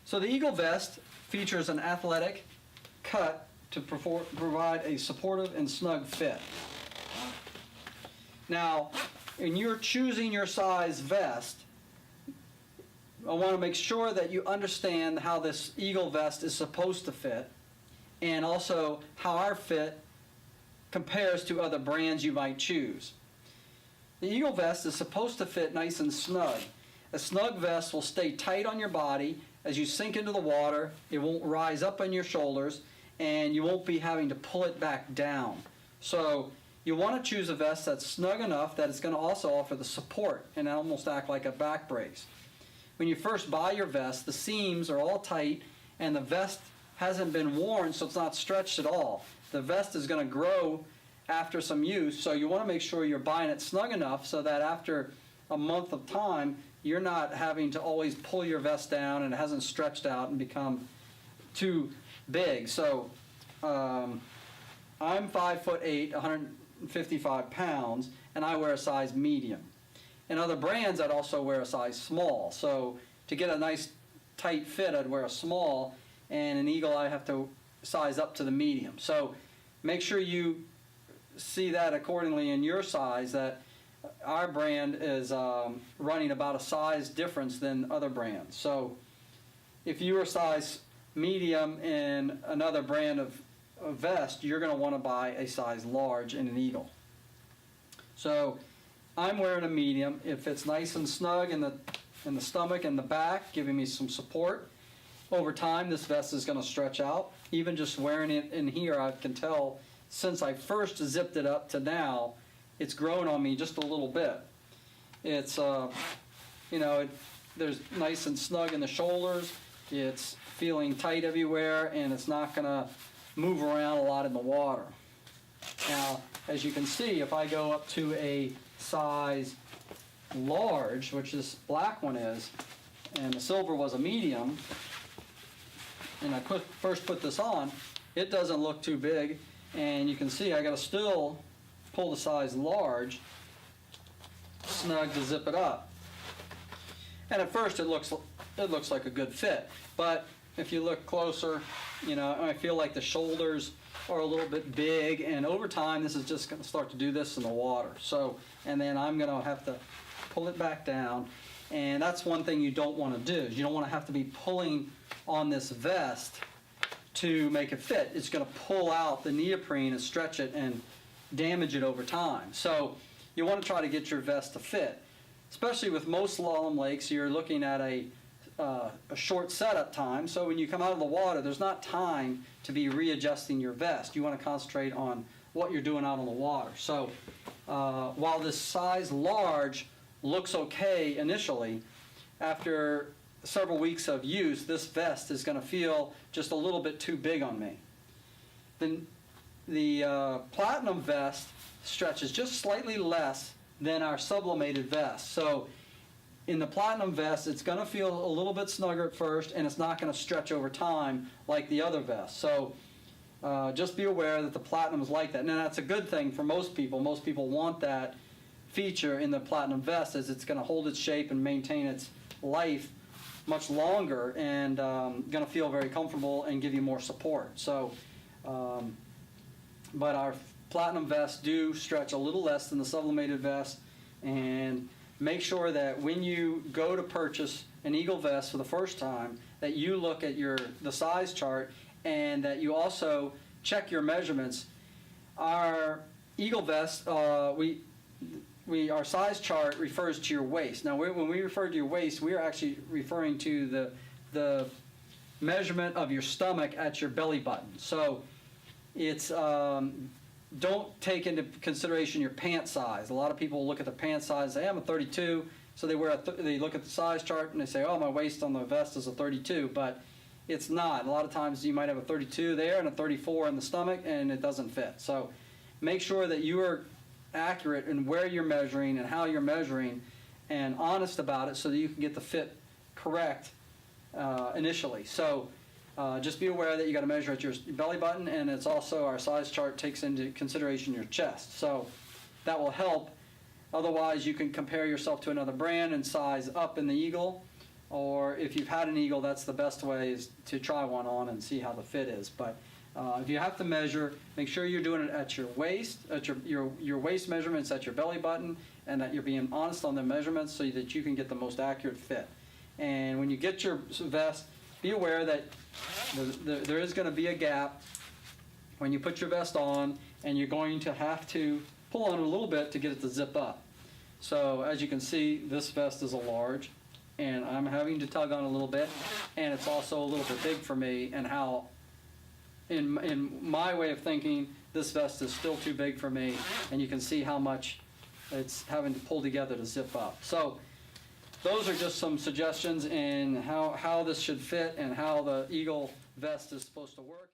So the Eagle vest features an athletic cut to provide a supportive and snug fit. Now, when you're choosing your size vest, I want to make sure that you understand how this Eagle vest is supposed to fit, and also how our fit compares to other brands you might choose. The Eagle vest is supposed to fit nice and snug. A snug vest will stay tight on your body as you sink into the water. It won't rise up on your shoulders, and you won't be having to pull it back down. So you want to choose a vest that's snug enough that it's going to also offer the support and almost act like a back brace. When you first buy your vest, the seams are all tight and the vest hasn't been worn, so it's not stretched at all. The vest is going to grow after some use, so you want to make sure you're buying it snug enough so that after a month of time, you're not having to always pull your vest down and it hasn't stretched out and become too big. So I'm 5'8", 155 pounds, and I wear a size medium. In other brands, I'd also wear a size small. So to get a nice tight fit, I'd wear a small, and an Eagle, I have to size up to the medium. So make sure you see that accordingly in your size, that our brand is running about a size difference than other brands. So if you are size medium in another brand of vest, you're going to want to buy a size large in an Eagle. So I'm wearing a medium. It fits nice and snug in the stomach and the back, giving me some support. Over time, this vest is going to stretch out. Even just wearing it in here, I can tell since I first zipped it up to now, it's grown on me just a little bit. It's, there's nice and snug in the shoulders. It's feeling tight everywhere, and it's not going to move around a lot in the water. Now, as you can see, if I go up to a size large, which this black one is, and the silver was a medium, and I first put this on, it doesn't look too big, and you can see I got to still pull the size large snug to zip it up. And at first it looks like a good fit, but if you look closer, I feel like the shoulders are a little bit big, and over time this is just going to start to do this in the water. So, and then I'm going to have to pull it back down, and that's one thing you don't want to do. Is you don't want to have to be pulling on this vest to make it fit. It's going to pull out the neoprene and stretch it and damage it over time. So you want to try to get your vest to fit. Especially with most slalom lakes, you're looking at a short setup time, so when you come out of the water, there's not time to be readjusting your vest. You want to concentrate on what you're doing out on the water. So while this size large looks okay initially, after several weeks of use, this vest is going to feel just a little bit too big on me. Then the Platinum vest stretches just slightly less than our sublimated vest. So in the Platinum vest, it's going to feel a little bit snugger at first, and it's not going to stretch over time like the other vests. So just be aware that the Platinum is like that. Now that's a good thing for most people. Most people want that feature in the Platinum vest, as it's going to hold its shape and maintain its life much longer, and going to feel very comfortable and give you more support. So, but our Platinum vests do stretch a little less than the sublimated vest, and make sure that when you go to purchase an Eagle vest for the first time, that you look at the size chart, and that you also check your measurements. Our Eagle vest, our size chart refers to your waist. Now, when we refer to your waist, we are actually referring to the measurement of your stomach at your belly button. So it's don't take into consideration your pant size. A lot of people look at the pant size and say, I'm a 32, so they look at the size chart and they say, oh, my waist on the vest is a 32, but it's not. A lot of times you might have a 32 there and a 34 in the stomach, and it doesn't fit. So make sure that you are accurate in where you're measuring and how you're measuring, and honest about it so that you can get the fit correct initially. So just be aware that you got to measure at your belly button, and it's also our size chart takes into consideration your chest. So that will help. Otherwise, you can compare yourself to another brand and size up in the Eagle, or if you've had an Eagle, that's the best way is to try one on and see how the fit is. But if you have to measure, make sure you're doing it at your waist, at your waist measurements, at your belly button, and that you're being honest on the measurements so that you can get the most accurate fit. And when you get your vest, be aware that there is going to be a gap when you put your vest on, and you're going to have to pull on it a little bit to get it to zip up. So as you can see, this vest is a large, and I'm having to tug on a little bit, and it's also a little bit big for me, and how in my way of thinking, this vest is still too big for me, and you can see how much it's having to pull together to zip up. So those are just some suggestions in how this should fit and how the Eagle vest is supposed to work.